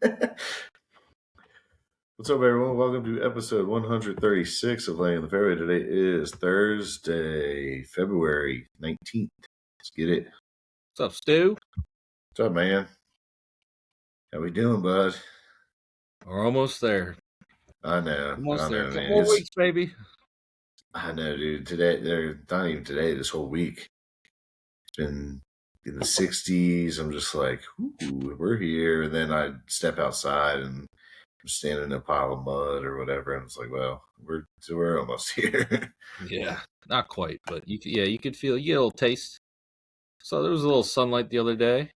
What's up, everyone? Welcome to episode 136 of Laying the Fairway. Today is Thursday, February 19th. Let's get it. What's up, Stu? What's up, man? How we doing, bud? We're almost there. I know. Almost there. Man. Couple more weeks, baby. I know, dude. Today, not even today, this whole week. It's been in the 60s. I'm just like, ooh, we're here. And then I step outside and I'm standing in a pile of mud or whatever. And it's like, well, we're almost here. Yeah, not quite, but you could feel, you get a little taste. So there was a little sunlight the other day.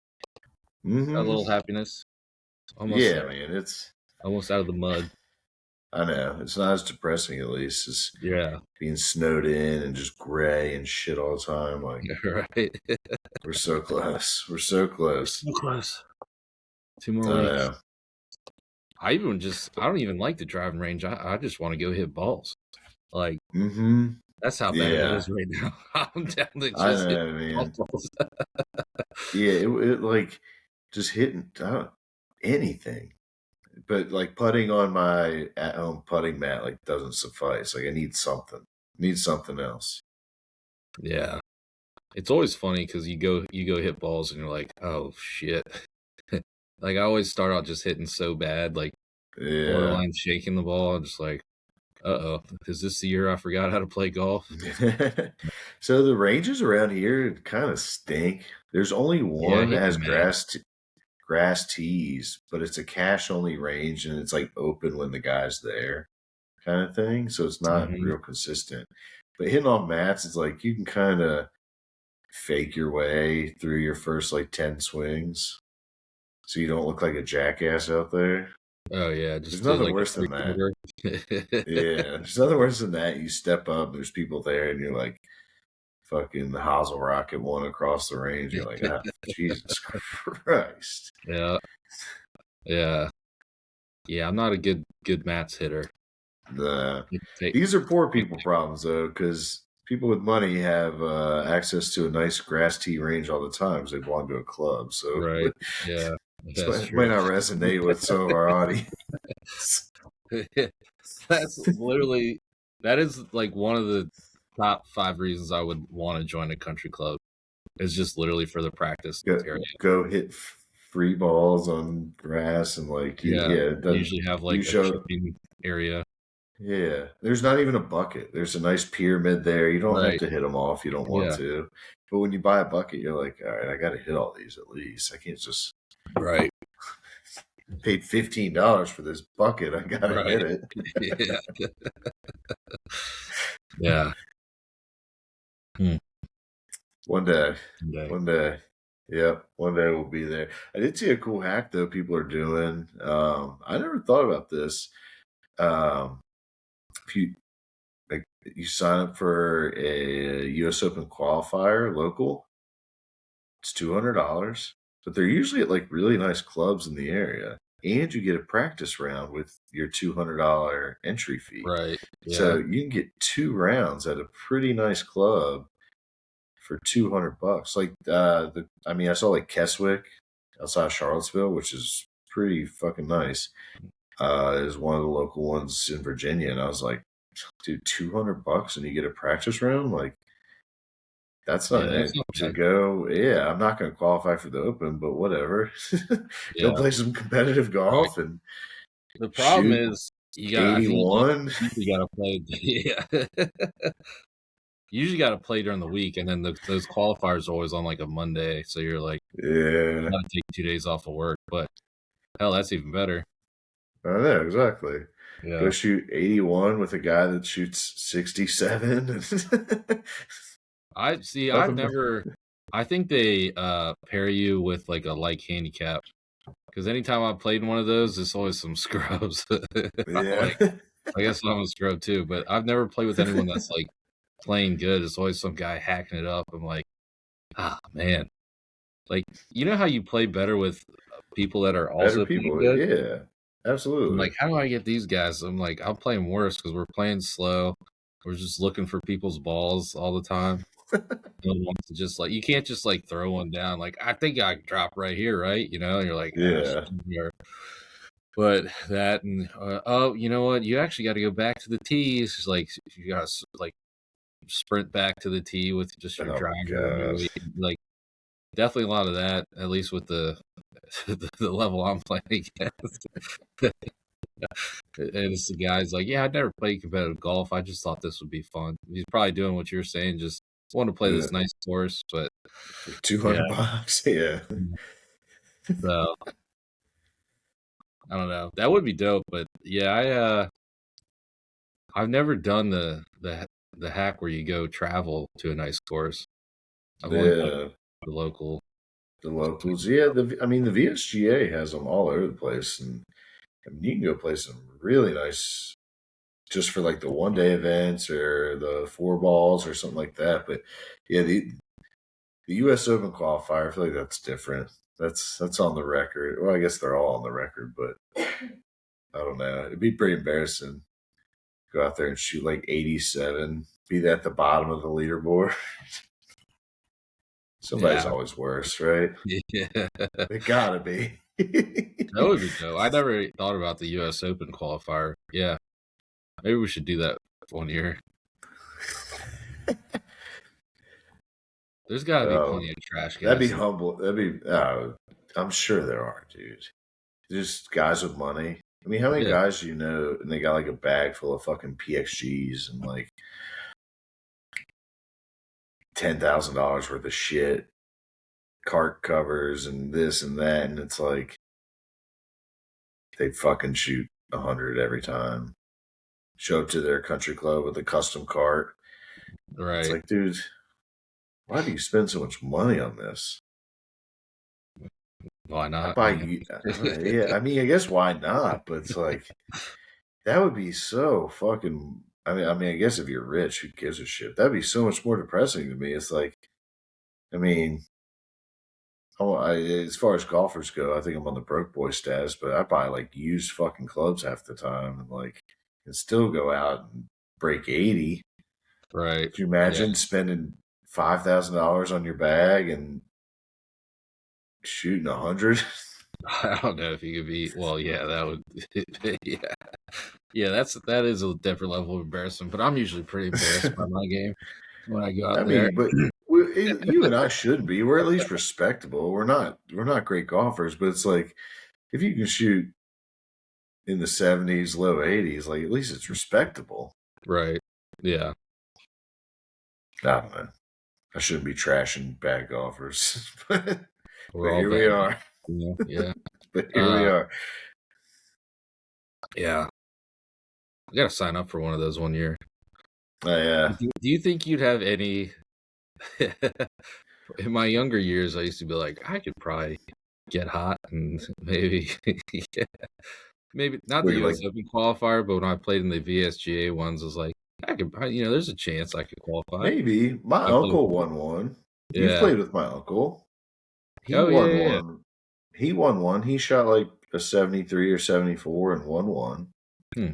Mm-hmm. A little happiness. Almost yeah, there. Man. It's almost out of the mud. I know. It's not as depressing, at least, as being snowed in and just gray and shit all the time. Like, right. We're so close. We're so close. So close. 2 more weeks. Know. I don't even like the driving range. I just want to go hit balls. Like, that's how bad it is right now. I'm down to just hit balls. it like just hitting anything. But like putting on my at-home putting mat like doesn't suffice. Like I need something. Else. Yeah. It's always funny because you go hit balls and you're like, oh shit. Like I always start out just hitting so bad, like borderline shaking the ball. I'm just like, uh-oh, is this the year I forgot how to play golf? So the ranges around here kind of stink. There's only one that has grass tees, but it's a cash only range and it's like open when the guy's there kind of thing. So it's not real consistent. But hitting off mats, it's like you can kind of fake your way through your first like 10 swings so you don't look like a jackass out there. Oh yeah, there's nothing worse than that. There's nothing worse than that. You step up, there's people there, and you're like fucking the Hazel Rocket one across the range. You're like, oh, Jesus Christ. Yeah. I'm not a good mats hitter. These are poor people problems though, because people with money have access to a nice grass tee range all the time because they belong to a club. So right, yeah. It might not resonate with some of our audience. That is like one of the top 5 reasons I would want to join a country club. It's just literally for the practice area. Go hit free balls on grass and like usually have like a chipping area. Yeah, there's not even a bucket. There's a nice pyramid there. You don't have to hit them off. You don't want to. But when you buy a bucket, you're like, all right, I got to hit all these at least. I can't just right. Paid $15 for this bucket. I got to hit it. Yeah. One day. Yep, one day we'll be there. I did see a cool hack though people are doing. I never thought about this. If you sign up for a US Open qualifier local, it's $200, but they're usually at like really nice clubs in the area, and you get a practice round with your $200 entry fee. Right. Yeah. So you can get 2 rounds at a pretty nice club for $200. Like I saw like Keswick outside of Charlottesville, which is pretty fucking nice. Is one of the local ones in Virginia, and I was like, dude, $200 and you get a practice round? Like, that's not it to go. Yeah, I'm not going to qualify for the Open, but whatever. Go play some competitive golf. And the problem is you got 81. You got to play. Yeah. You usually got to play during the week, and then those qualifiers are always on like a Monday, so you're like, you got to take 2 days off of work. But hell, that's even better. I know, exactly. Yeah. Go shoot 81 with a guy that shoots 67. I think they pair you with like a like handicap, because anytime I played in one of those, it's always some scrubs. I guess I'm a scrub too, but I've never played with anyone that's like playing good. It's always some guy hacking it up. I'm like, man. Like, you know how you play better with people that are also people good? Yeah, absolutely. I'm like, how do I get these guys? I'm like, I'm playing worse because we're playing slow. We're just looking for people's balls all the time. To just like, you can't just like throw one down. Like, I think I can drop right here, right? You know, and you're like, But that and oh, you know what? You actually got to go back to the tee. It's just like you got to like sprint back to the tee with just your Oh my driver and your god. lead. Like definitely a lot of that. At least with the the level I'm playing against. And it's the guy's like, yeah, I'd never played competitive golf. I just thought this would be fun. He's probably doing what you're saying, just want to play Yeah. this nice course. But For yeah, $200, yeah. so I don't know. That would be dope. But yeah, I've never done the hack where you go travel to a nice course. I've only played Yeah. the local. The locals, yeah. I mean, the VSGA has them all over the place, and I mean, you can go play some really nice, just for like the 1 day events or the four balls or something like that. But yeah, the U.S. Open qualifier, I feel like that's different. That's on the record. Well, I guess they're all on the record, but I don't know. It'd be pretty embarrassing. Go out there and shoot like 87, be at the bottom of the leaderboard. Somebody's Yeah, always worse, right? yeah, that They gotta be. would be dope. I never thought about the U.S. Open qualifier. Yeah, maybe we should do that one year. There's got to be Oh, plenty of trash that'd be guys. humble. That'd be. I'm sure there are, dude. Just guys with money. I mean, how many Yeah, guys do you know, and they got like a bag full of fucking PXGs and like $10,000 worth of shit, cart covers and this and that, and it's like they fucking shoot 100 every time. Show up to their country club with a custom cart. It's right. like, dude, why do you spend so much money on this? Why I not? buy Yeah. you. Yeah, I mean, I guess why not? But it's like that would be so fucking. I mean, I guess if you're rich, who gives a shit? That'd be so much more depressing to me. It's like, I mean, as far as golfers go, I think I'm on the broke boy status, but I buy like used fucking clubs half the time, and like, and still go out and break 80. Right. Could you Yeah. imagine spending $5,000 on your bag and shooting 100? I don't know if you could be. Well, yeah, that would. Yeah, yeah. That is a different level of embarrassment. But I'm usually pretty embarrassed by my game when I go I out there. mean, but you and I should be. We're at least respectable. We're not great golfers, but it's like if you can shoot in the 70s, low 80s, like at least it's respectable. Right. Yeah. I don't know. I shouldn't be trashing bad golfers, but We're all here we bad. are. Yeah. But here we are. Yeah. I gotta sign up for one of those one year. Yeah. Do you think you'd have any? In my younger years, I used to be like, I could probably get hot and maybe, yeah, maybe not the Wait, U.S. like Open qualifier, but when I played in the VSGA ones, I was like, I could, there's a chance I could qualify. maybe my I played uncle with, won one. You've yeah. played with my uncle. He Oh yeah, won yeah, one. He won one. He shot like a 73 or 74 and won one. yeah.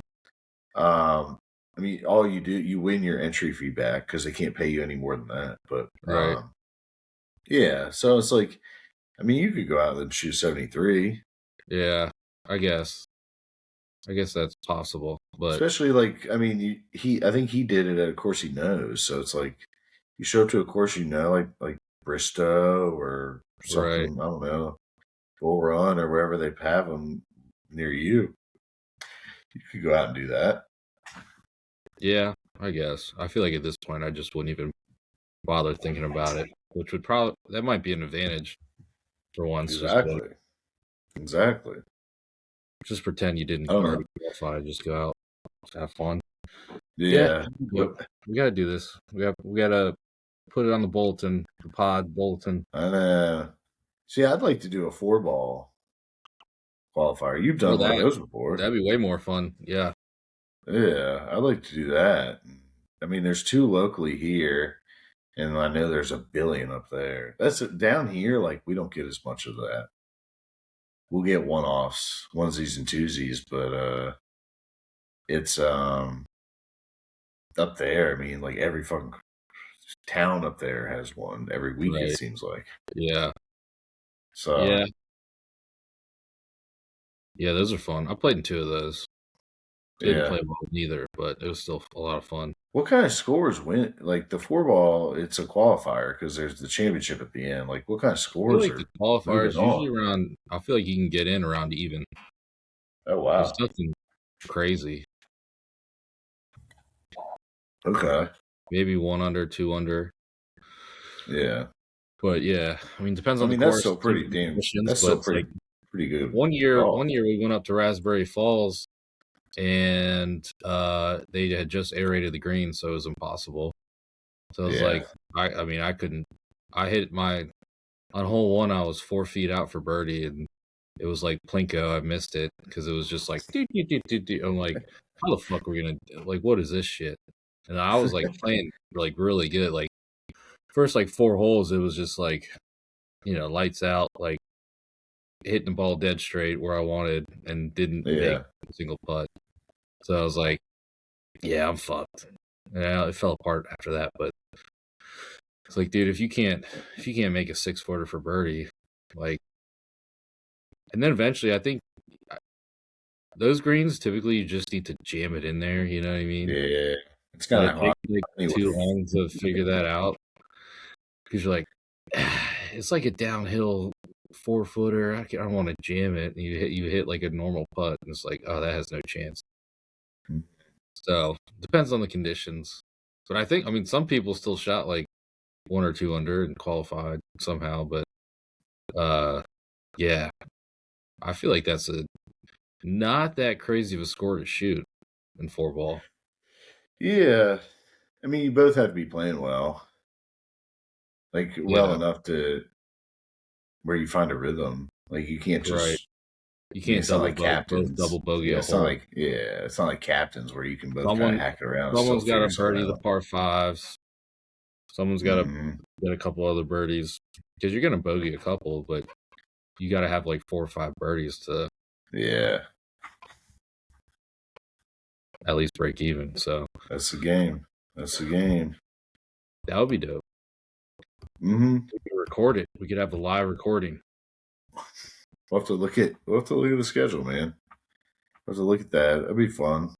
I mean, all you do, you win your entry fee back because they can't pay you any more than that. But Right. yeah, so it's like, I mean, you could go out and shoot 73, Yeah. I guess. I guess that's possible, but especially like, I mean, I think he did it at a course he knows. So it's like, you show up to a course you know, like Bristow or right. something, I don't know, Bull Run or wherever they have them near you. You could go out and do that. Yeah, I guess. I feel like at this point, I just wouldn't even bother thinking about it, which would probably that might be an advantage for once. Exactly. Exactly. Just pretend you didn't I don't already know. qualify. Just go out, have fun. Yeah, Yeah. yep. We gotta do this. We gotta put it on the bulletin, the pod bulletin. And see, I'd like to do a four ball qualifier. You've Or done one of that. those before. That'd be way more fun. Yeah. Yeah, I'd like to do that. I mean, there's two locally here, and I know there's a billion up there. That's down here. Like we don't get as much of that. We'll get one offs, onesies and twosies, but it's up there. I mean, like every fucking town up there has one every week. It Right. seems like Yeah. so. Yeah. Yeah, those are fun. I played in 2 of those. Didn't Yeah. play well neither, but it was still a lot of fun. What kind of scores win? Like the 4-ball, it's a qualifier because there's the championship at the end. Like what kind of I feel scores like the are moving qualifiers usually on? around. I feel like you can get in around even. Oh There's wow. nothing crazy. Okay. Maybe 1 under, 2 under. Yeah. But yeah, I mean, depends I on the mean that's course, still pretty damn. conditions. That's But still it's like pretty good one year. golf. One year we went up to Raspberry Falls, and they had just aerated the green, so it was impossible. So I was Yeah. like, I mean, I couldn't. I hit my on hole 1. I was 4 feet out for birdie, and it was like Plinko. I missed it because it was just like, doo, doo, doo, doo, doo. I'm like, how the fuck are we gonna like? What is this shit? And I was like playing like really good. Like first like 4 holes, it was just like lights out, like hitting the ball dead straight where I wanted, and didn't make Yeah. a single putt. So I was like, yeah, I'm fucked. Yeah, it fell apart after that, but it's like, dude, if you can't make a 6-footer for birdie, like, and then eventually, I think those greens typically you just need to jam it in there. You know what I mean? Yeah. It's And kind it of hard takes like too anyway. long to figure that out because you're like, it's like a downhill 4-footer. I don't want to jam it. And you hit like a normal putt, and it's like, oh, that has no chance. So depends on the conditions. But I mean, some people still shot like 1 or 2 under and qualified somehow. But yeah, I feel like that's a not that crazy of a score to shoot in 4-ball. Yeah. I mean, you both have to be playing well, like well Yeah, enough to where you find a rhythm. Like you can't right. just. You I mean, can't it's not like both captains. double bogey Yeah, a it's not hole. like it's not like captains where you can both kind of Someone hack it around and still someone's got to figure something birdie the out. par fives. Someone's got to Hmm. get a couple other birdies because you're gonna bogey a couple, but you got to have like 4 or 5 birdies to Yeah, at least break even. So that's the game. That's the game. that would be dope. Mm-hmm. We could record it. We could have a live recording. We'll have to look at the schedule, man. We'll have to look at that. That'd be fun.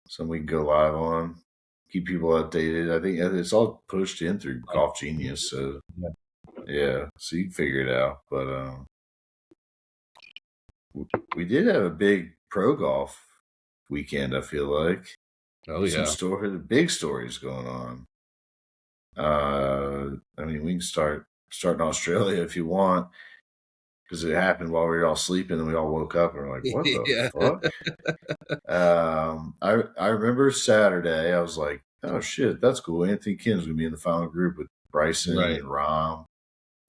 Something we can go live on. Keep people updated. I think it's all pushed in through Golf Genius, so yeah. So you can figure it out. But we did have a big pro golf weekend. I feel like Oh yeah, big stories going on. I mean, we can start in Australia if you want, because it happened while we were all sleeping, and we all woke up and were like, "What the yeah, fuck?" I remember Saturday. I was like, "Oh shit, that's cool." Anthony Kim's gonna be in the final group with Bryson right. and Rahm.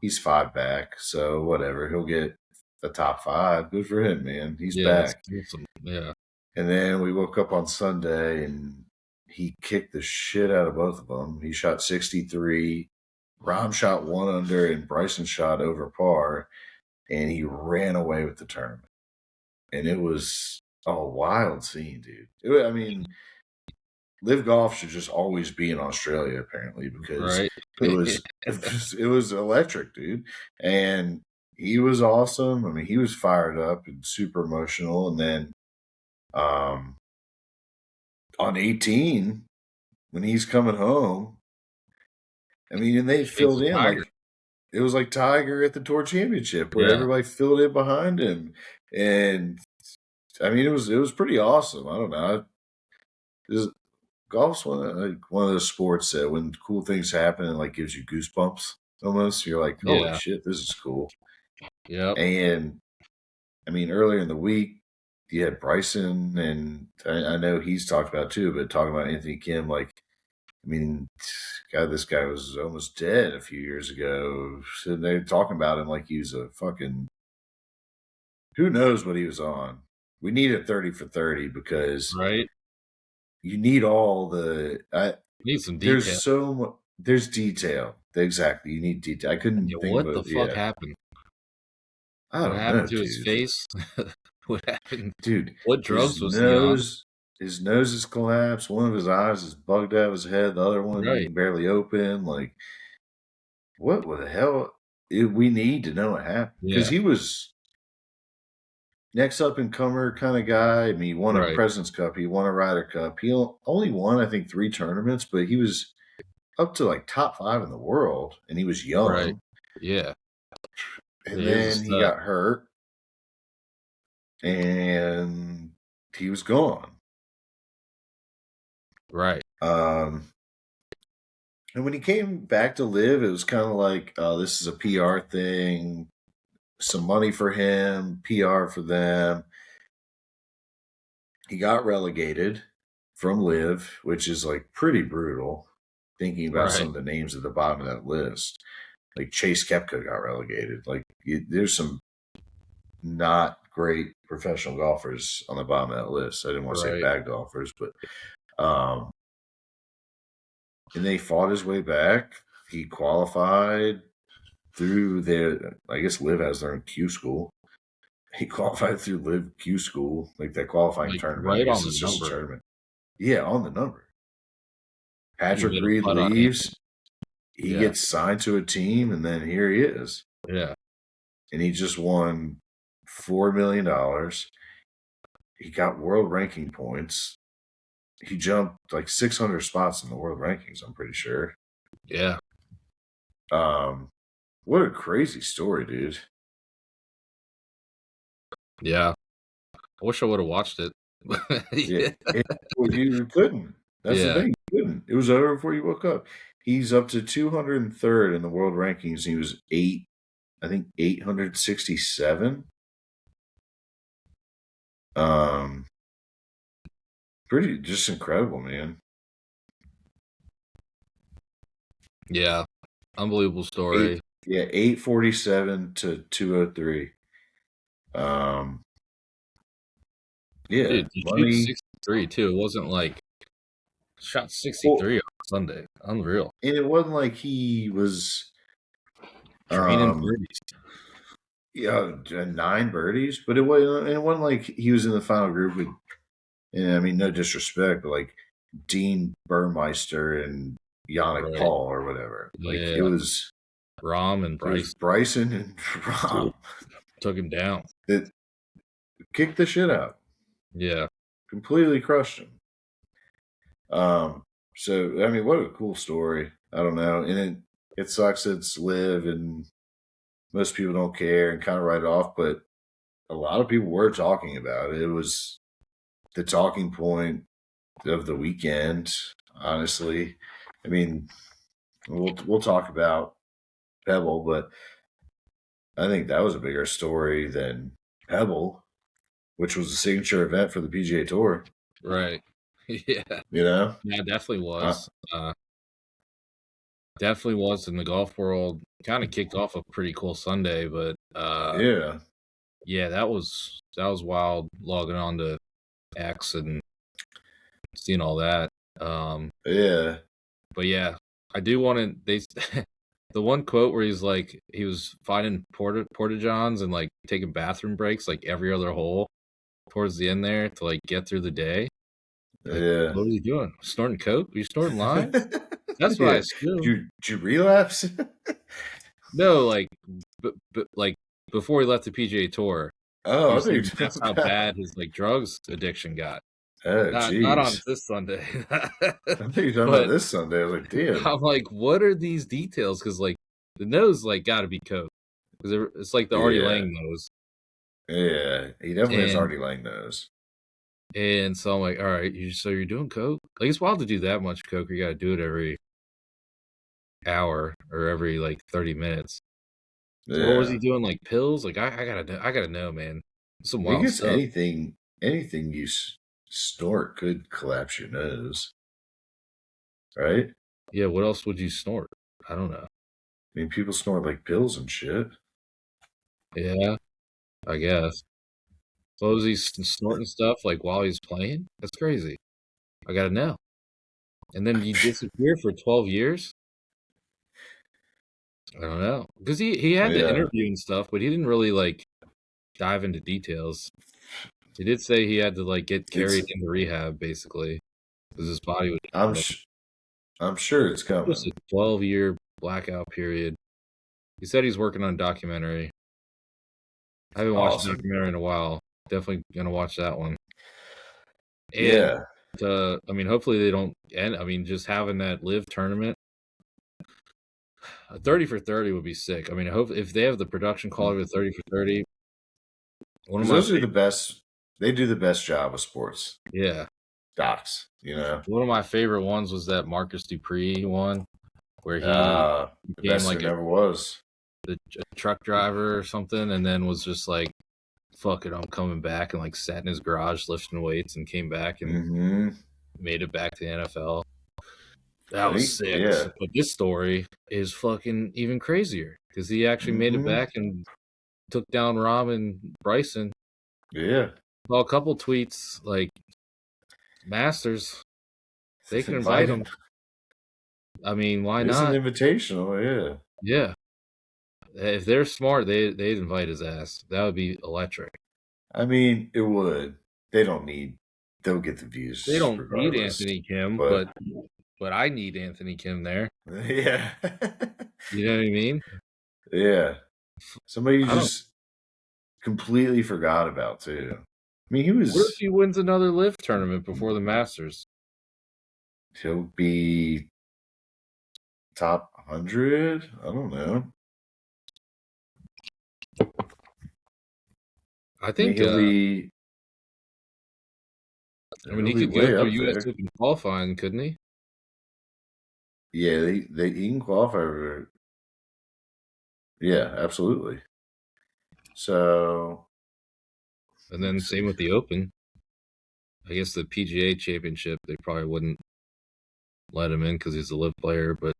He's 5 back, so whatever. He'll get the top 5. Good for him, man. He's Yeah, that's back. awesome. Yeah, And then we woke up on Sunday and he kicked the shit out of both of them. He shot 63. Rahm shot 1 under and Bryson shot over par. And he ran away with the tournament. And it was a wild scene, dude. I mean, Live Golf should just always be in Australia, apparently, because right. it was electric, dude. And he was awesome. I mean, he was fired up and super emotional. And then on 18, when he's coming home, I mean, and they Shakes filled the in tiger. like it was like Tiger at the Tour Championship, where Yeah, everybody filled in behind him, and I mean, it was pretty awesome. I don't know. This, golf's one of those sports that when cool things happen, it like gives you goosebumps almost. You're like, holy yeah, shit, this is cool. yep. And I mean, earlier in the week, you had Bryson, and I know he's talked about it too, but talking about Anthony Kim, like, I mean, God, this guy was almost dead a few years ago. So they're talking about him like he was a fucking who knows what he was on. We needed 30 for 30 because Right. you need all the. Need some detail. There's so much. There's detail. Exactly. You need detail. I couldn't Yeah, think of what the it. fuck Yeah. happened? I What don't happened know, to his dude. face? What happened? Dude, What drugs was he on? his nose is collapsed. One of his eyes is bugged out of his head. The other one you Right. can barely open. Like, what the hell? We need to know what happened because Yeah. next up and comer kind of guy. I mean, he won a Right. President's Cup. He won a Ryder Cup. He only won, I think, 3 tournaments, but he was up to like top 5 in the world, and he was Right. young. Yeah. And Yeah, he was a then he stud. got hurt, and he was gone. Right. And when he came back to LIV, it was kind of like, this is a PR thing, some money for him, PR for them. He got relegated from LIV, which is like pretty brutal. Thinking about some of the names at the bottom of that list, like Chase Koepka got relegated. Like there's some not great professional golfers on the bottom of that list. I didn't want to say bad golfers, but and they fought his way back. He qualified through their, I guess LIV has their own Q school. He qualified through LIV Q school, like that qualifying tournament. I guess it's just a tournament. Yeah, on the number. Patrick Reed leaves. He gets signed to a team, and then here he is. Yeah. And he just won $4 million. He got world ranking points. He jumped like 600 spots in the world rankings, I'm pretty sure. Yeah. What a crazy story, dude. Yeah. I wish I would have watched it. You couldn't. That's the thing. You couldn't. It was over before you woke up. He's up to 203rd in the world rankings. He was 867. Pretty just incredible, man. Yeah. Unbelievable story. 847 to 203. Yeah. Dude, he shot 63 too. It wasn't like shot 63 on Sunday. Unreal. And it wasn't like he was draining birdies. Yeah, 9 birdies, but it wasn't like he was in the final group with, and I mean, no disrespect, but like Dean Burmeister and Yannick Paul or whatever. Like it was Rahm and Bryson. Bryson and Rahm took him down. It kicked the shit out. Yeah, completely crushed him. So I mean, what a cool story. I don't know, and it sucks it's LIV and most people don't care and kind of write it off, but a lot of people were talking about it. It was the talking point of the weekend, honestly. I mean, we'll talk about Pebble, but I think that was a bigger story than Pebble, which was a signature event for the PGA Tour. Right. Yeah. You know? Yeah, it definitely was. Definitely was in the golf world. Kind of kicked off a pretty cool Sunday, but yeah, that was wild. Logging on to X and seeing all that. Yeah, but yeah, I do want to. The one quote where he's like, he was finding porta johns and like taking bathroom breaks like every other hole towards the end there to like get through the day. Like, yeah. What are you doing? Snorting coke? Are you snorting lime? That's what I assume. Did you relapse? No, like, but like before he left the PGA Tour. Oh, that's how bad his like drugs addiction got. Oh, not on this Sunday. I think you're talking about this Sunday. I was like, damn. I'm like, what are these details? Because like the nose like got to be coke because it's like the Artie Lang nose. Yeah, he definitely has Artie Lang nose. And so I'm like, all right, so you're doing coke? Like it's wild to do that much coke. You got to do it every hour or every like 30 minutes. So what was he doing? Like pills? Like I gotta know, man. Some wild stuff. Anything you snort could collapse your nose, right? Yeah. What else would you snort? I don't know. I mean, people snort like pills and shit. Yeah, I guess. So was he snorting stuff like while he's playing? That's crazy. I gotta know. And then you disappear for 12 years? I don't know. Because he had the interview and stuff, but he didn't really like dive into details. He did say he had to like get carried into rehab basically because his body would. I'm sure it's coming. It was a 12-year blackout period. He said he's working on a documentary. I haven't watched a documentary in a while. definitely gonna watch that one. And Yeah. I mean, hopefully they don't end. I mean, just having that live tournament, a 30 for 30 would be sick. I mean, I hope if they have the production quality of 30 for 30. One of Because my those are the best. They do the best job of sports. yeah. Docs, you know. One of my favorite ones was that Marcus Dupree one, where he The became best like there never was. a truck driver or something, and then was just like, "Fuck it, I'm coming back," and like sat in his garage lifting weights and came back and made it back to the NFL. That was sick. Yeah. But this story is fucking even crazier because he actually made it back and took down Rahm and Bryson. Yeah. Well, a couple tweets like Masters, they can invite Invite him. I mean, why It's an not? invitational, yeah. Yeah. If they're smart, they'd invite his ass. That would be electric. I mean, it would. They don't need. They'll get the views. They don't need regardless. Anthony Kim, but I need Anthony Kim there. Yeah. You know what I mean? Yeah. Somebody you just completely forgot about too. I mean, he was. What if he wins another LIV tournament before the Masters? He'll be top 100. I don't know. I think he'll be. I mean, he could go through U.S. Open qualifying, couldn't he? Yeah, he can qualify for. Yeah, absolutely. So. And then same with the Open. I guess the PGA Championship, they probably wouldn't let him in because he's a LIV player, but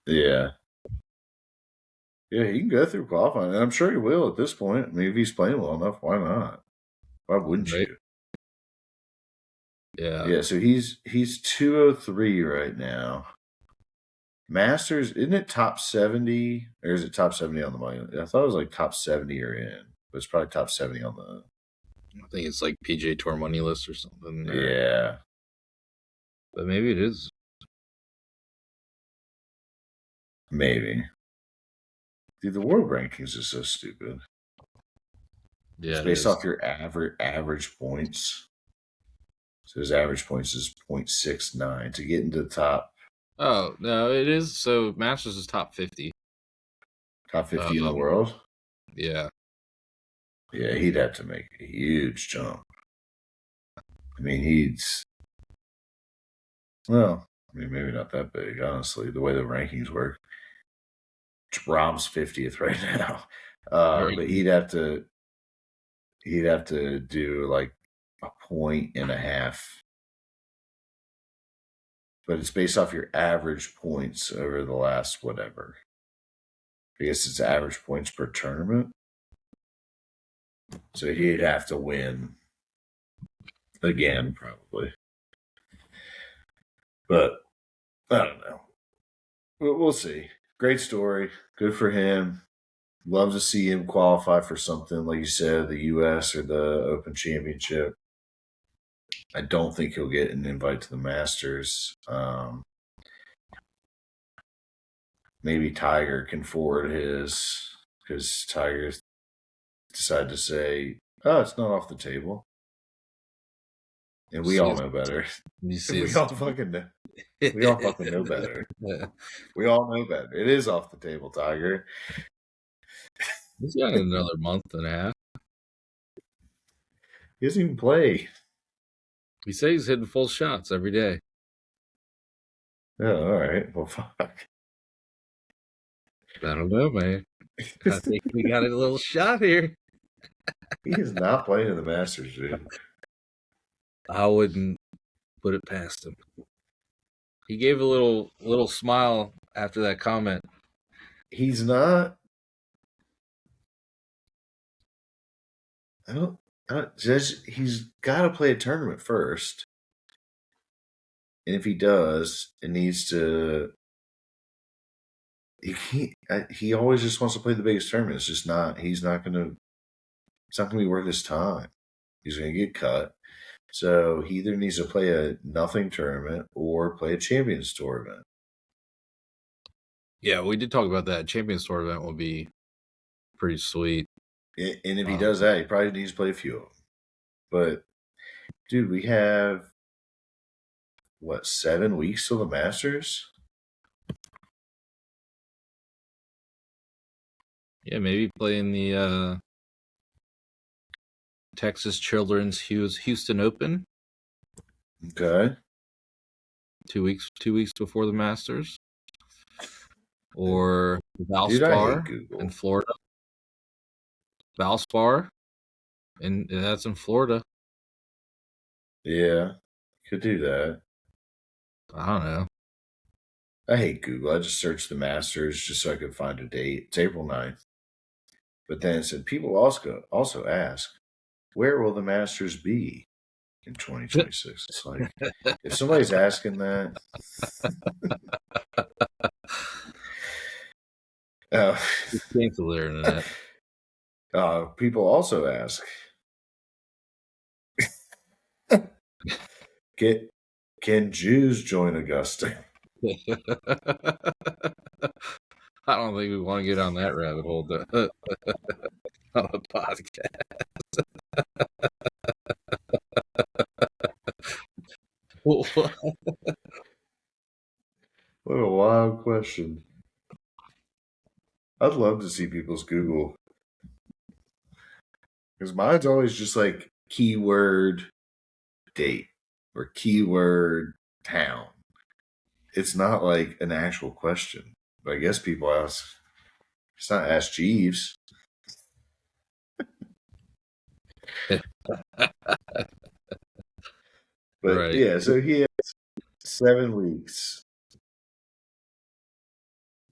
yeah. Yeah, he can go through qualifying, and I'm sure he will at this point. I mean, if he's playing well enough, why not? Why wouldn't you? Yeah. Yeah, so he's 203 right now. Masters, isn't it top 70? Or is it top 70 on the money? I thought it was like top 70 or in, but it's probably top 70 on the. I think it's like PGA Tour money list or something. Yeah. But maybe it is. Maybe. Dude, the world rankings is so stupid. Yeah, it's based off your average points. So his average points is 0.69 to get into the top. Oh, no, it is. So Masters is top 50. Top 50 in the world? Yeah. Yeah, he'd have to make a huge jump. I mean, well, I mean, maybe not that big, honestly, the way the rankings work. Rahm's 50th right now. But he'd have to do like 1.5 but it's based off your average points over the last whatever. I guess it's average points per tournament. So he'd have to win again, probably. But I don't know. We'll see. Great story. Good for him. Love to see him qualify for something, like you said, the U.S. or the Open Championship. I don't think he'll get an invite to the Masters. Maybe Tiger can forward his, because Tiger decided to say, "Oh, it's not off the table," and we all know better. We all fucking know. We all fucking know better. We all know better. It is off the table, Tiger. He's got another month and a half. He doesn't even play. He says he's hitting full shots every day. Oh, all right. Well, fuck. I don't know, man. I think we got a little shot here. He is not playing in the Masters, dude. I wouldn't put it past him. He gave a little smile after that comment. He's not. I don't judge. He's got to play a tournament first, and if he does, it needs to. He always just wants to play the biggest tournament. It's just not. He's not going to. It's not going to be worth his time. He's going to get cut. So he either needs to play a nothing tournament or play a Champions Tour event. Yeah, we did talk about that. Champions Tour event will be pretty sweet. And if he does that, he probably needs to play a few of them. But, dude, we have, 7 weeks till the Masters? Yeah, maybe playing the Texas Children's Houston Open. Okay. 2 weeks before the Masters. Or Dude, I hate Valspar Google. in Florida. Valspar, and that's in Florida. Yeah, could do that. I don't know. I hate Google. I just searched the Masters just so I could find a date. It's April 9th. But then it said people also ask, where will the Masters be in 2026? It's like, if somebody's asking that, Cancel their internet. People also ask, can Jews join Augusta? I don't think we want to get on that rabbit hole on a podcast. What a wild question. I'd love to see people's Google. Because mine's always just like keyword date or keyword town. It's not like an actual question. But I guess people ask. It's not Ask Jeeves. But right. yeah, so he has 7 weeks.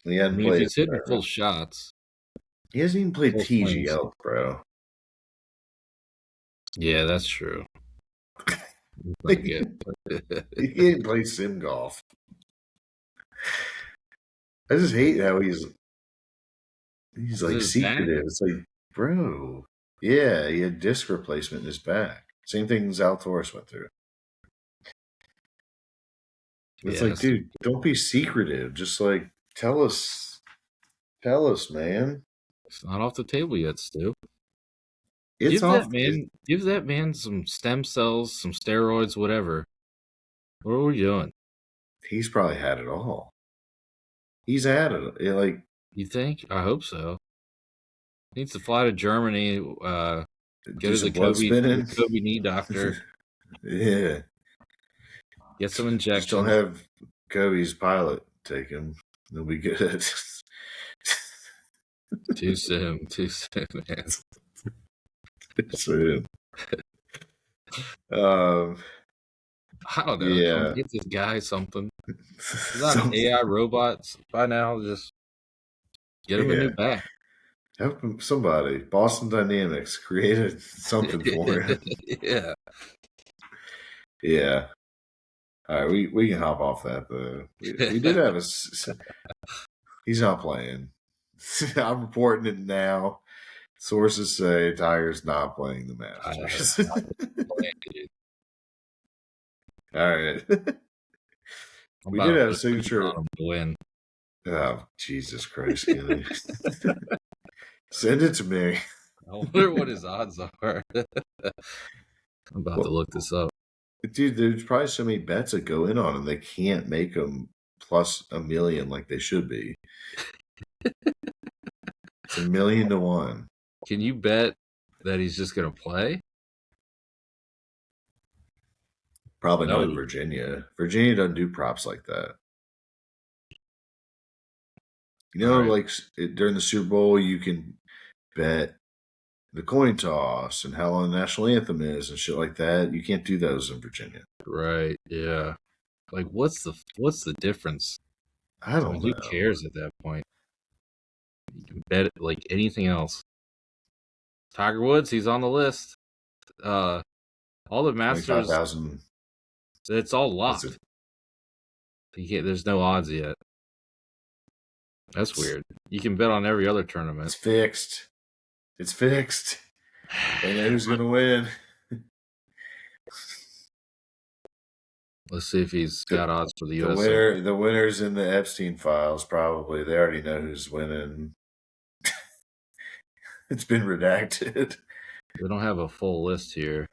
He hadn't If played. he's hitting full shots. He hasn't even played full TGL, bro. Yeah, that's true. He can't play sim golf. I just hate how he's like secretive. Back? It's like, bro. Yeah, he had disc replacement in his back. Same thing Zalatoris went through. It's like, dude, don't be secretive. Just like tell us, man. It's not off the table yet, Stu. Give that man some stem cells, some steroids, whatever. What are we doing? He's probably had it all. He's had it. Like, you think? I hope so. Needs to fly to Germany. Go to the Kobe knee doctor. Yeah. Get some injections. Just don't have Kobe's pilot take him. They'll be good. Too soon, man. Too soon. I don't know. Yeah. Get this guy something. He's not an AI robot by now. Just get him a new bat. Help him, somebody. Boston Dynamics created something for him. Yeah. Yeah. All right, we can hop off that though. We did have a. He's not playing. I'm reporting it now. Sources say Tiger's not playing the Masters. All right. We did have a signature win. Oh, Jesus Christ! Send it to me. I wonder what his odds are. I'm about to look this up. Dude, there's probably so many bets that go in on him, they can't make them plus $1 million like they should be. It's $1 million to 1. Can you bet that he's just going to play? Probably not in Virginia. Virginia doesn't do props like that. You know, like during the Super Bowl, you can bet the coin toss and how long the national anthem is and shit like that. You can't do those in Virginia. Right. Yeah. Like, what's the difference? I don't know. Who cares at that point? You can bet it like anything else. Tiger Woods, he's on the list. All the Masters. 25,000. It's all locked. There's no odds yet. That's weird. You can bet on every other tournament. It's fixed. They know who's going to win. Let's see if he's got odds for the US. The winner's in the Epstein files, probably. They already know who's winning. It's been redacted. We don't have a full list here.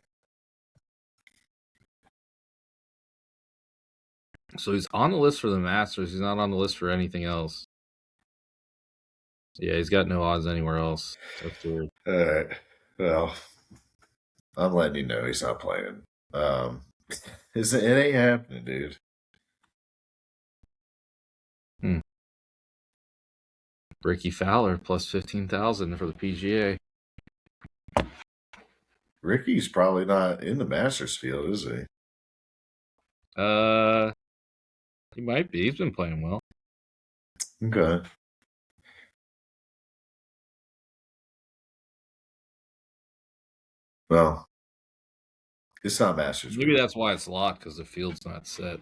So he's on the list for the Masters. He's not on the list for anything else. Yeah, he's got no odds anywhere else. That's weird. All right. Well, I'm letting you know he's not playing. It ain't happening, dude. Ricky Fowler plus 15,000 for the PGA. Ricky's probably not in the Masters field, is he? He might be. He's been playing well. Okay. Well, it's not Masters. Maybe that's why it's locked, because the field's not set.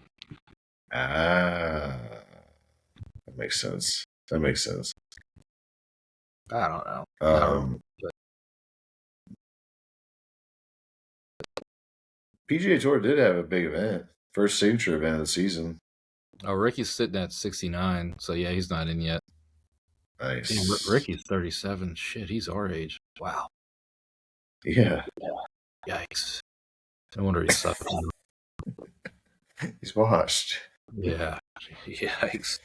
That makes sense. That makes sense. I don't know. PGA Tour did have a big event. First signature event of the season. Oh, Ricky's sitting at 69, so yeah, he's not in yet. Nice. Damn, Ricky's 37. Shit, he's our age. Wow. Yeah. Yikes. No wonder he sucks. He's washed. Yeah. Yikes.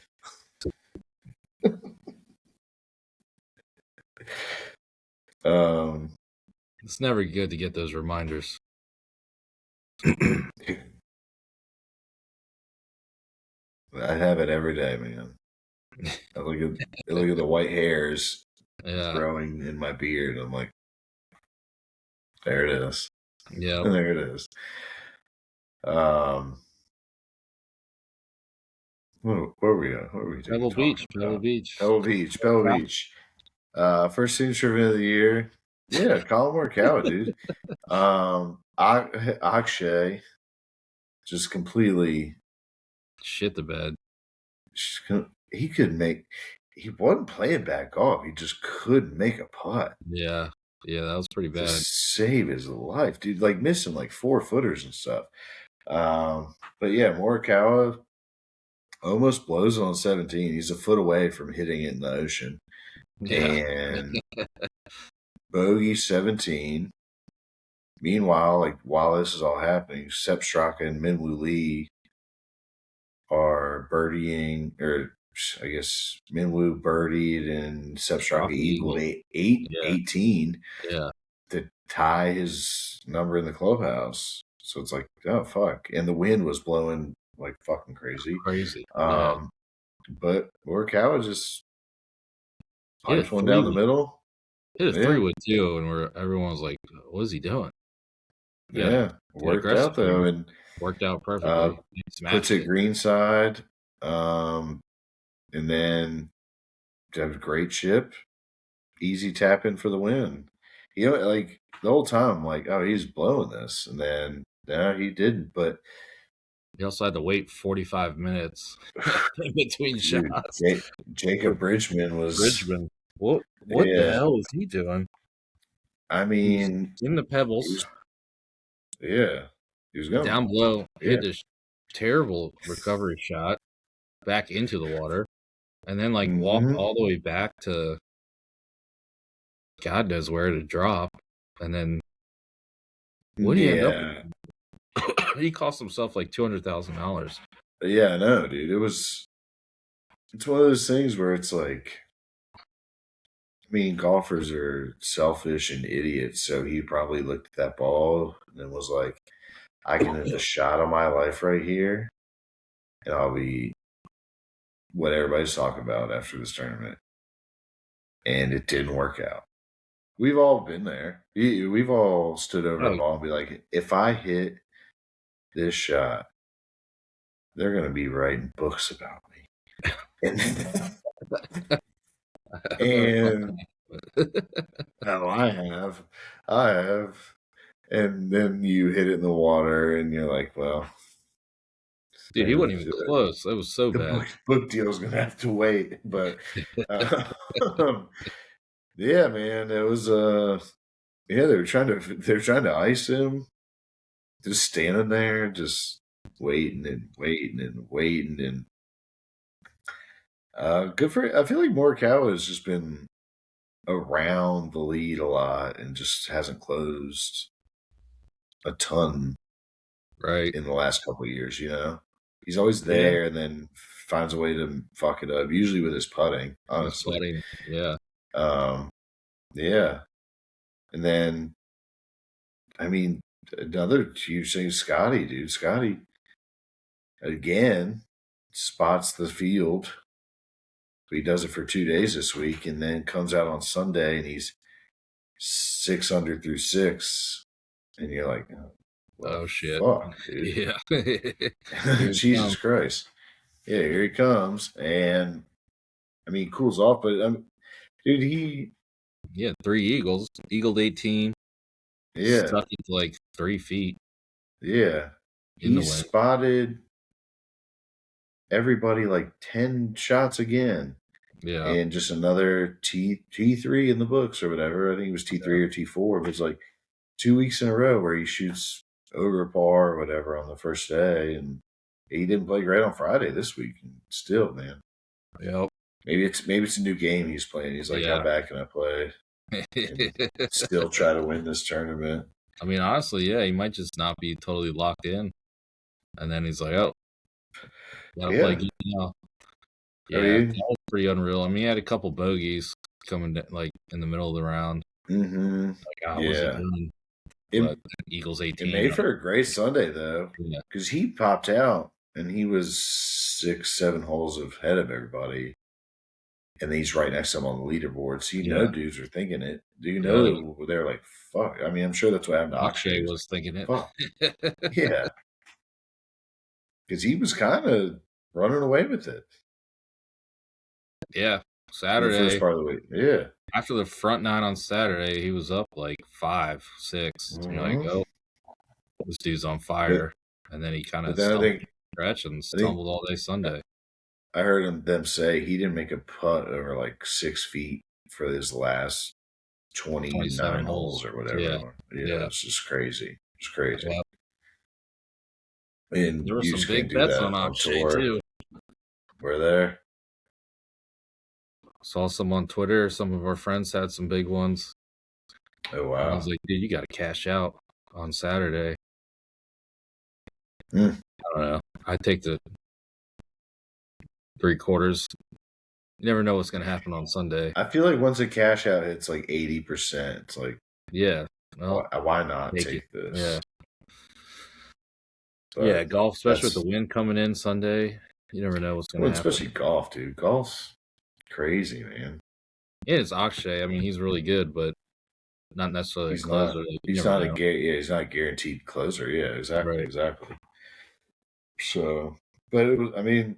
It's never good to get those reminders. I have it every day, man. I look at the white hairs growing in my beard. I'm like, there it is. Yeah, there it is. Where are we at? What are we doing? Pebble Beach. Pebble Beach. First signature event of the year. Yeah, Colin Morikawa, dude. Akshay just completely shit the bed. He wasn't playing bad golf. He just couldn't make a putt. Yeah, that was pretty bad. To save his life, dude. Like missing like 4-footers and stuff. But yeah, Morikawa almost blows it on 17. He's a foot away from hitting it in the ocean. Yeah. And bogey 17. Meanwhile, like while this is all happening, Sepp Straka and Minwoo Lee are birdieing, or I guess Minwoo birdied and Sepp Straka eagled 18 to tie his number in the clubhouse. So it's like, oh fuck. And the wind was blowing like fucking crazy. But Morikawa just pipes one down the middle. Hit a 3-wood too, and everyone was like, what is he doing? Yeah. Worked out though, and worked out perfectly. Puts it greenside. And then have a great chip. Easy tap in for the win. You know, like the whole time, I'm like, oh, he's blowing this. And then no, he didn't. But he also had to wait 45 minutes in between shots. Jacob Bridgman was What the hell was he doing? I mean, in the pebbles. He was going down below. Hit this terrible recovery shot back into the water, and then like walked all the way back to God knows where to drop, and then what he end up with? He cost himself like $200,000. Yeah, I know, dude. It's one of those things where it's like, I mean, golfers are selfish and idiots, so he probably looked at that ball and was like, I can hit the shot of my life right here, and I'll be what everybody's talking about after this tournament. And it didn't work out. We've all been there. We've all stood over a ball and be like, if I hit this shot, they're going to be writing books about me. And no, I have. And then you hit it in the water and you're like, well. Dude, he wasn't even close. That was so bad. Book deal's going to have to wait. But yeah, man, it was they were trying to ice him. Just standing there, just waiting and good for. I feel like Morikawa has just been around the lead a lot and just hasn't closed a ton right in the last couple of years. He's always there and then finds a way to fuck it up. Usually with his putting, honestly. Yeah. Yeah, and then I mean another huge thing, Scotty, dude. Scotty again spots the field. He does it for 2 days this week, and then comes out on Sunday and he's 6 under through 6, and you're like, oh shit, fuck, dude. Yeah. Jesus Christ. Yeah, here he comes, and I mean, he cools off, but dude, he 3 eagles, eagled 18, stuck it to like 3 feet. Yeah, in the he wind. spotted everybody like 10 shots again. Yeah, and just another T3 in the books or whatever. I think it was T3 or T4. But it's like 2 weeks in a row where he shoots over par or whatever on the first day, and he didn't play great on Friday this week. And still, man. Yep. Maybe it's a new game he's playing. He's like, how bad can I play? And still try to win this tournament. I mean, honestly, yeah, he might just not be totally locked in, and then he's like, "Oh, gotta play good now." Yeah, that was pretty unreal. I mean, he had a couple bogeys coming like in the middle of the round. Mm-hmm. Like, what's he doing? But Eagles 18. It made for a great Sunday though, because he popped out and he was 6-7 holes ahead of everybody. And he's right next to him on the leaderboard. So dudes are thinking it. Do you know they're like, fuck? I mean, I'm sure that's what happened to Akshay was thinking it. Fuck. Yeah. Because he was kind of running away with it. Yeah. Saturday. The first part of the week. Yeah. After the front 9 on Saturday, he was up like 5, 6. Mm-hmm. You're like, oh, this dude's on fire. And then he kind of stumbled all day Sunday. I heard them say he didn't make a putt over like 6 feet for his last 29 holes or whatever. Yeah. It's just crazy. It's crazy. Yep. And there were some big bets on Akshay too. Were there? Saw some on Twitter. Some of our friends had some big ones. Oh wow! I was like, dude, you got to cash out on Saturday. I don't know. I take the 3/4. You never know what's going to happen on Sunday. I feel like once a cash out hits like 80%, it's like, yeah, well, why not take this? Yeah. But yeah, golf, especially with the wind coming in Sunday. You never know what's going to happen. Especially golf, dude. Golf's crazy, man. Yeah, it's Akshay. I mean, he's really good, but not necessarily a closer. He's not a guaranteed closer. Yeah, exactly. Right. Exactly. So, but it was, I mean,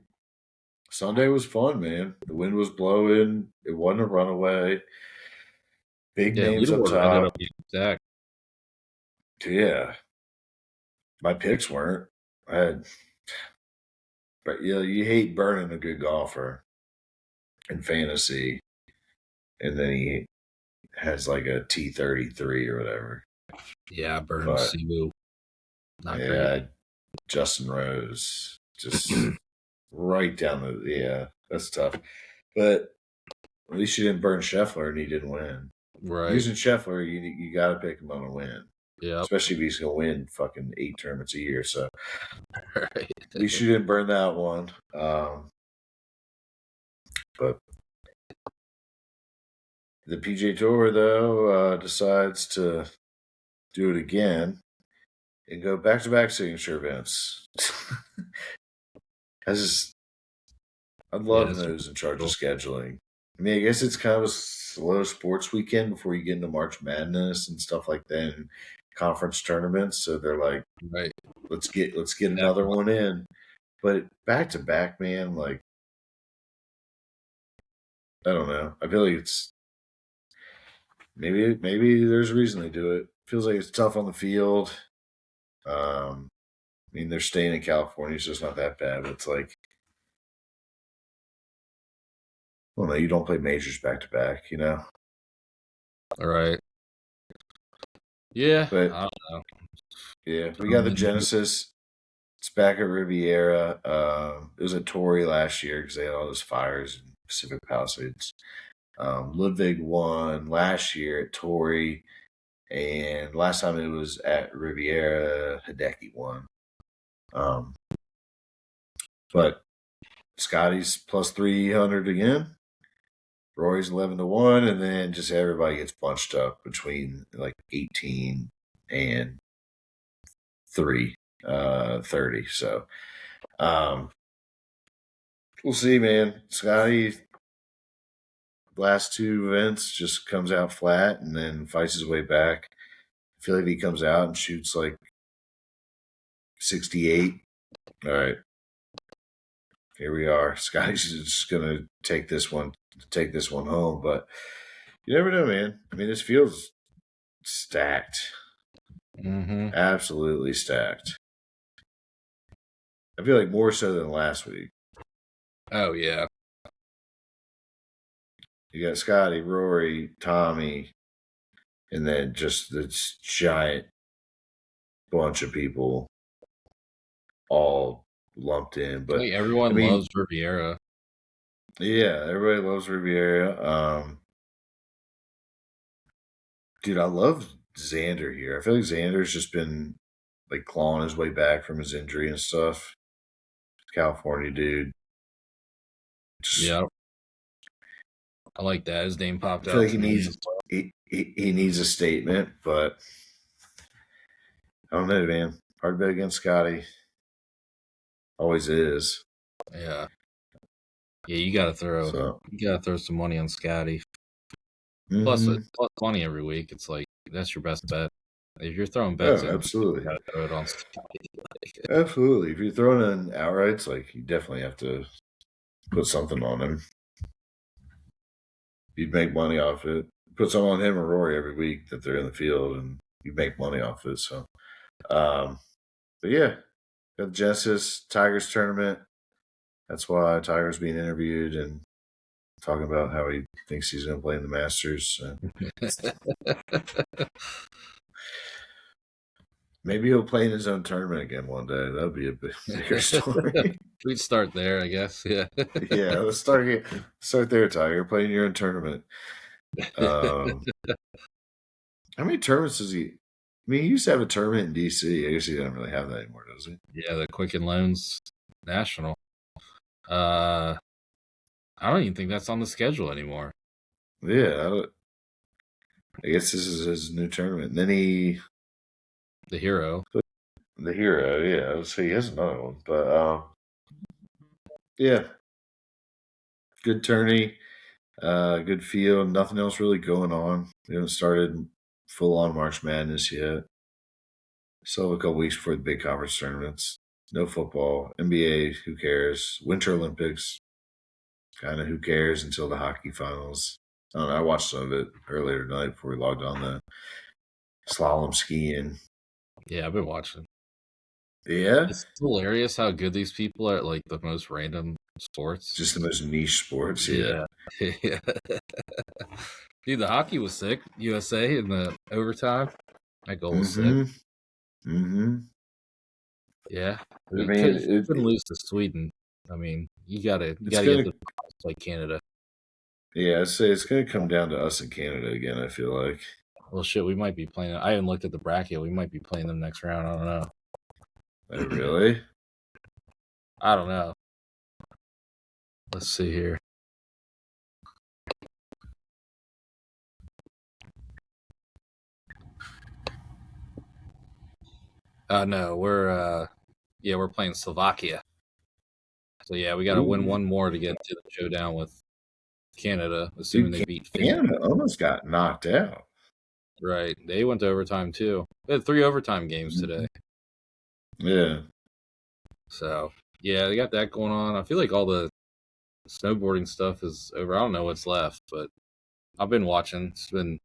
Sunday was fun, man. The wind was blowing. It wasn't a runaway. Big names up top. Yeah. My picks weren't. But you hate burning a good golfer in fantasy, and then he has like a T33 or whatever. Yeah, burning Simu. Not great. Justin Rose, just right down that's tough. But at least you didn't burn Scheffler and he didn't win. Right. Using Scheffler, you got to pick him on a win. Yeah. Especially if he's going to win fucking 8 tournaments a year. So at least you didn't burn that one. But the PGA Tour, though, decides to do it again and go back-to-back signature events. I'd love those in charge of scheduling. I mean, I guess it's kind of a slow sports weekend before you get into March Madness and stuff like that, and conference tournaments. So they're like, right, let's get another one in. But back to back, man, like, I don't know. I feel like it's maybe there's a reason they do it. Feels like it's tough on the field. I mean, they're staying in California, so it's not that bad. But it's like, well, no, you don't play majors back to back, you know? All right. Yeah, but I don't know. Yeah, we got the Genesis. It's back at Riviera. It was at Torrey last year because they had all those fires in Pacific Palisades. Ludwig won last year at Torrey, and last time it was at Riviera, Hideki won. But Scotty's plus 300 again. Rory's 11-1, and then just everybody gets bunched up between like 18 and 30. So we'll see, man. Scotty, last two events just comes out flat and then fights his way back. I feel like he comes out and shoots like 68. All right. Here we are. Scotty's just gonna take this one home, but you never know, man. I mean, this field's stacked. Mm-hmm. Absolutely stacked. I feel like more so than last week. Oh yeah. You got Scotty, Rory, Tommy, and then just this giant bunch of people all lumped in. But like everyone loves Riviera. Yeah, everybody loves Riviera. Dude, I love Xander here. I feel like Xander's just been like clawing his way back from his injury and stuff. California dude. Yeah. I like that. His name popped I feel out like to me as well. he needs a statement, but I don't know, man. Hard bet against Scotty. Always is. Yeah. Yeah, you gotta throw some money on Scotty. Plus money every week. It's like that's your best bet. If you're throwing bets in, absolutely. you gotta throw it on Scotty. Absolutely. If you're throwing in outrights, like you definitely have to put something on him. You'd make money off it. Put something on him or Rory every week that they're in the field, and you make money off it. So, but yeah, got the Genesis Tigers tournament. That's why Tiger's being interviewed and talking about how he thinks he's going to play in the Masters. So. Maybe he'll play in his own tournament again one day. That would be a bigger story. We'd start there, I guess. Yeah. Yeah, let's start here. Start there, Tiger. Playing your own tournament. How many tournaments does he? I mean, he used to have a tournament in DC. I guess he doesn't really have that anymore, does he? Yeah, the Quicken Loans National. I don't even think that's on the schedule anymore. Yeah, I guess this is his new tournament. And then the Hero. Yeah. So he has another one, but yeah, good tourney, good field. Nothing else really going on. We haven't started full on March Madness yet. Still have a couple weeks before the big conference tournaments. No football, NBA. Who cares? Winter Olympics. Kind of who cares until the hockey finals. I don't know. I watched some of it earlier tonight before we logged on the slalom skiing. Yeah, I've been watching. Yeah, it's hilarious how good these people are at like the most random sports. Just the most niche sports. Yeah. Yeah. Dude, the hockey was sick. USA in the overtime. That goal was sick. Yeah, we couldn't lose to Sweden. I mean, you gotta get the like Canada. Yeah, I'd say it's gonna come down to us and Canada again. I feel like. Well, shit, we might be playing. I haven't looked at the bracket. We might be playing them next round. I don't know. Oh, really? I don't know. Let's see here. No, we're playing Slovakia. So yeah, we got to win one more to get to the showdown with Canada, assuming they beat Finland. Canada almost got knocked out. Right, they went to overtime too. They had 3 overtime games today. Yeah. So yeah, they got that going on. I feel like all the snowboarding stuff is over. I don't know what's left, but I've been watching. It's been,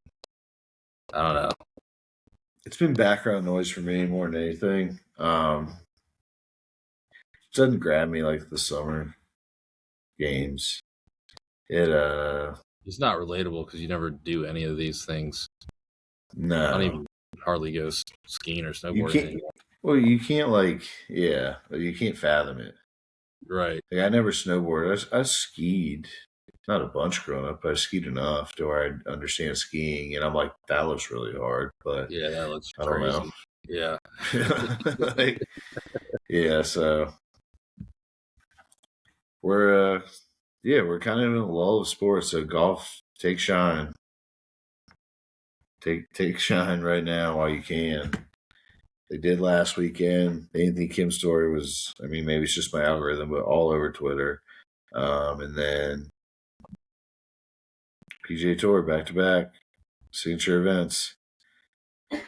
I don't know. It's been background noise for me more than anything. It doesn't grab me like the summer games. It's not relatable because you never do any of these things. No. I don't even hardly go skiing or snowboarding. You can't you can't fathom it. Right. Like, I never snowboarded. I skied not a bunch growing up, but I skied enough to where I understand skiing, and I'm like, that looks really hard, but Yeah, that looks I don't know. crazy. Yeah. Like, yeah, so we're we're kind of in a lull of sports. So golf, take shine, take shine right now while you can. They did last weekend. The Anthony Kim story was, I mean, maybe it's just my algorithm, but all over Twitter. And then PGA Tour back to back, signature events.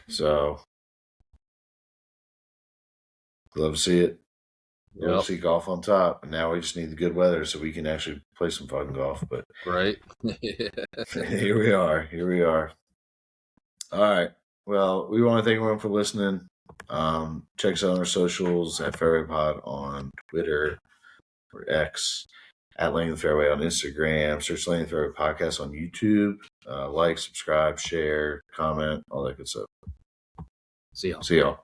So love to see it. Love to see golf on top. And now we just need the good weather so we can actually play some fucking golf. But Right. here we are. Here we are. All right. Well, we want to thank everyone for listening. Check us out on our socials at Fairway Pod on Twitter or X, at Laying the Fairway on Instagram. Search Laying the Fairway Podcast on YouTube. Like, subscribe, share, comment, all that good stuff. See y'all. See y'all.